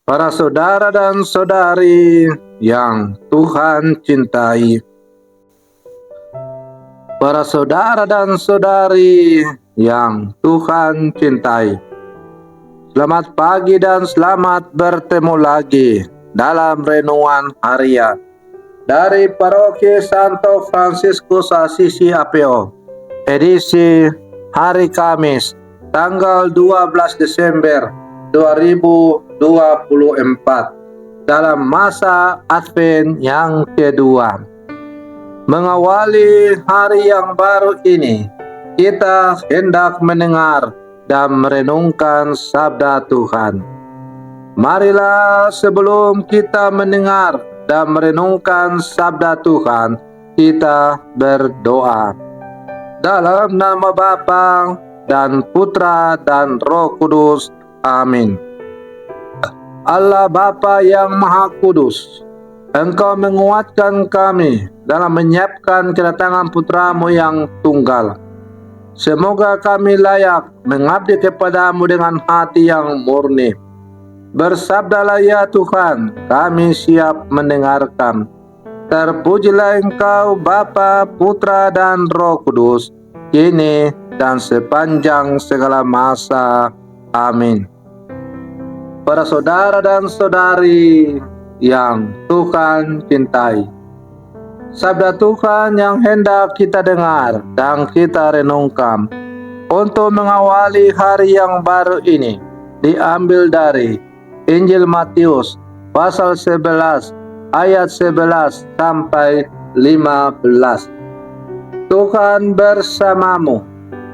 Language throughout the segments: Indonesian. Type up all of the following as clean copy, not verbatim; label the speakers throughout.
Speaker 1: Para saudara dan saudari yang Tuhan cintai, para saudara dan saudari yang Tuhan cintai, selamat pagi dan selamat bertemu lagi dalam renungan harian dari Paroki Santo Fransiskus Assisi Apeo, edisi hari Kamis, tanggal 12 Desember 2024, dalam masa Advent yang kedua. Mengawali hari yang baru ini, kita hendak mendengar dan merenungkan sabda Tuhan. Marilah sebelum kita mendengar dan merenungkan sabda Tuhan, kita berdoa. Dalam nama Bapa dan Putra dan Roh Kudus. Amin. Allah Bapa yang Maha Kudus, Engkau menguatkan kami dalam menyiapkan kedatangan Putra-Mu yang tunggal. Semoga kami layak mengabdi kepadamu dengan hati yang murni. Bersabdalah ya Tuhan, kami siap mendengarkan. Terpujilah Engkau Bapa, Putra, dan Roh Kudus, kini dan sepanjang segala masa. Amin. Para saudara dan saudari yang Tuhan cintai, sabda Tuhan yang hendak kita dengar dan kita renungkan untuk mengawali hari yang baru ini diambil dari Injil Matius pasal 11 ayat 11 sampai 15. Tuhan bersamamu.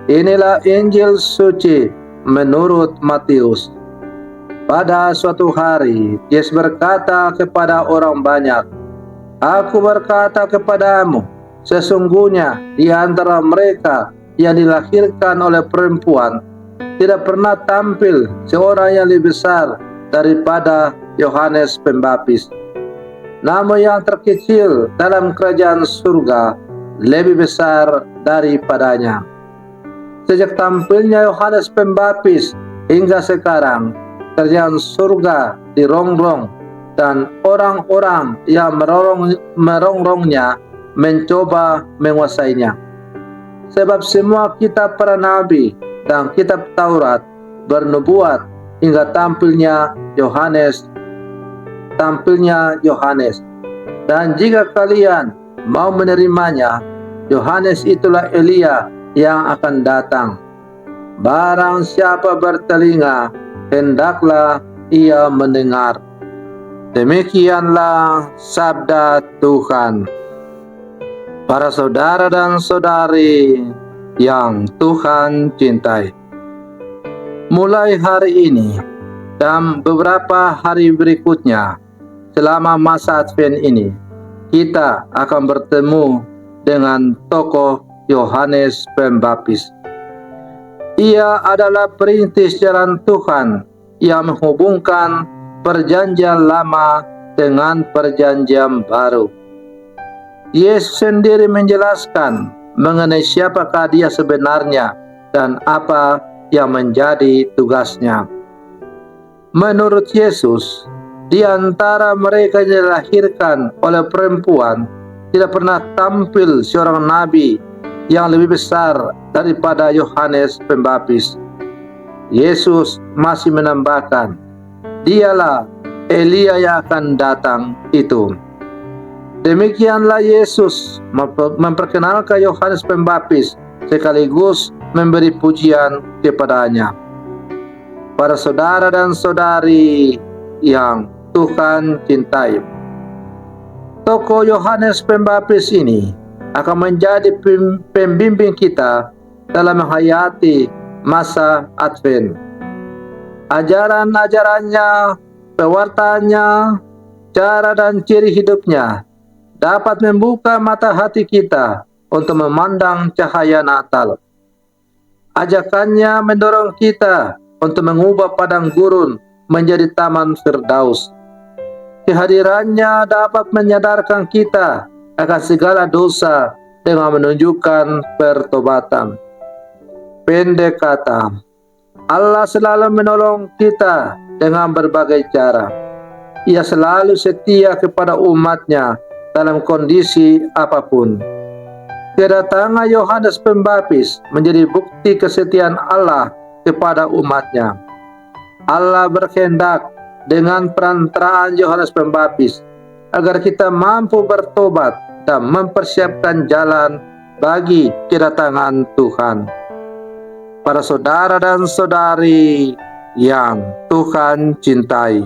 Speaker 1: Inilah Injil suci menurut Matius. Pada suatu hari, Yesus berkata kepada orang banyak, "Aku berkata kepadamu, sesungguhnya di antara mereka yang dilahirkan oleh perempuan, tidak pernah tampil seorang yang lebih besar daripada Yohanes Pembaptis. Namun yang terkecil dalam kerajaan surga lebih besar daripadanya." Sejak tampilnya Yohanes Pembaptis hingga sekarang, kerajaan surga dirongrong dan orang-orang yang merongrongnya mencoba menguasainya. Sebab semua kitab para nabi dan kitab Taurat bernubuat hingga tampilnya Yohanes. Dan jika kalian mau menerimanya, Yohanes itulah Elia yang akan datang. Barang siapa bertelinga, hendaklah ia mendengar. Demikianlah sabda Tuhan. Para saudara dan saudari yang Tuhan cintai, mulai hari ini dan beberapa hari berikutnya selama masa Advent ini, kita akan bertemu dengan tokoh Yohanes Pembaptis. Ia adalah perintis jalan Tuhan yang menghubungkan perjanjian lama dengan perjanjian baru. Yesus sendiri menjelaskan mengenai siapakah dia sebenarnya dan apa yang menjadi tugasnya. Menurut Yesus, di antara mereka yang dilahirkan oleh perempuan tidak pernah tampil seorang nabi yang lebih besar daripada Yohanes Pembaptis. Yesus masih menambahkan, dialah Elia yang akan datang itu. Demikianlah Yesus memperkenalkan Yohanes Pembaptis sekaligus memberi pujian kepadanya. Para saudara dan saudari yang Tuhan cintai, tokoh Yohanes Pembaptis ini akan menjadi pembimbing kita dalam menghayati masa Advent. Ajaran-ajarannya, pewartaannya, cara dan ciri hidupnya dapat membuka mata hati kita untuk memandang cahaya Natal. Ajakannya mendorong kita untuk mengubah padang gurun menjadi taman Firdaus. Kehadirannya dapat menyadarkan kita akan segala dosa dengan menunjukkan pertobatan. Pendek kata, Allah selalu menolong kita dengan berbagai cara. Ia selalu setia kepada umatnya dalam kondisi apapun. Kedatangan Yohanes Pembaptis menjadi bukti kesetiaan Allah kepada umatnya. Allah berkehendak dengan perantaraan Yohanes Pembaptis agar kita mampu bertobat dan mempersiapkan jalan bagi kedatangan Tuhan. Para saudara dan saudari yang Tuhan cintai,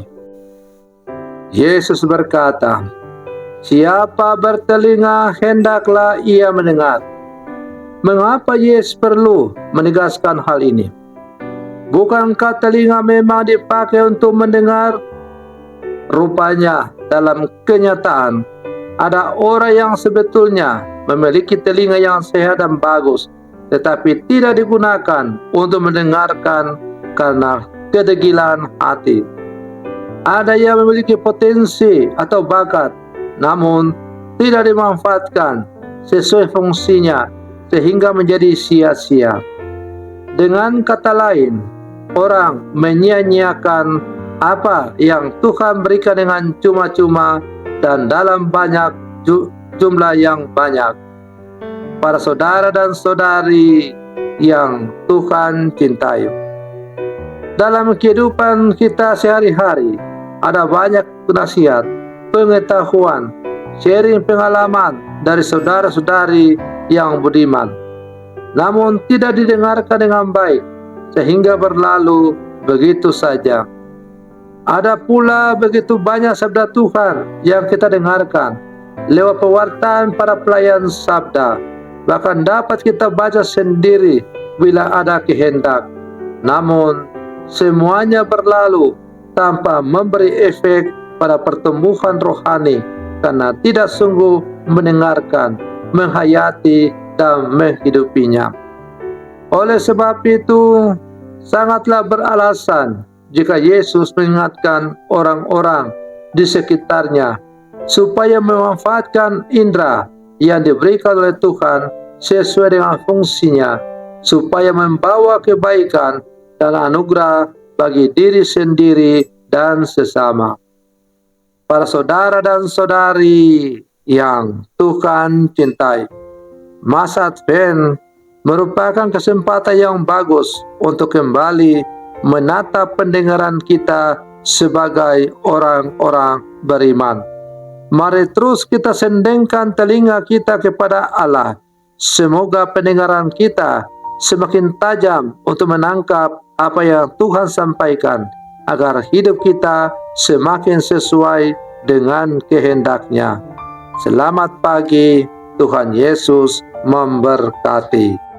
Speaker 1: Yesus berkata, "Siapa bertelinga, hendaklah ia mendengar." Mengapa Yesus perlu menegaskan hal ini? Bukankah telinga memang dipakai untuk mendengar? Rupanya dalam kenyataan, ada orang yang sebetulnya memiliki telinga yang sehat dan bagus, tetapi tidak digunakan untuk mendengarkan karena kedegilan hati. Ada yang memiliki potensi atau bakat, namun tidak dimanfaatkan sesuai fungsinya sehingga menjadi sia-sia. Dengan kata lain, orang menyia-nyiakan apa yang Tuhan berikan dengan cuma-cuma dan dalam banyak jumlah yang banyak. Para saudara dan saudari yang Tuhan cintai, dalam kehidupan kita sehari-hari ada banyak nasihat, pengetahuan, sharing pengalaman dari saudara-saudari yang budiman, namun tidak didengarkan dengan baik sehingga berlalu begitu saja. Ada pula begitu banyak sabda Tuhan yang kita dengarkan lewat pewartaan para pelayan sabda, bahkan dapat kita baca sendiri bila ada kehendak, namun semuanya berlalu tanpa memberi efek pada pertumbuhan rohani karena tidak sungguh mendengarkan, menghayati, dan menghidupinya. Oleh sebab itu, sangatlah beralasan jika Yesus mengingatkan orang-orang di sekitarnya supaya memanfaatkan indera yang diberikan oleh Tuhan sesuai dengan fungsinya, supaya membawa kebaikan dan anugerah bagi diri sendiri dan sesama. Para saudara dan saudari yang Tuhan cintai, masa Advent merupakan kesempatan yang bagus untuk kembali menatap pendengaran kita sebagai orang-orang beriman. Mari terus kita sendengkan telinga kita kepada Allah. Semoga pendengaran kita semakin tajam untuk menangkap apa yang Tuhan sampaikan, agar hidup kita semakin sesuai dengan kehendak-Nya. Selamat pagi, Tuhan Yesus memberkati.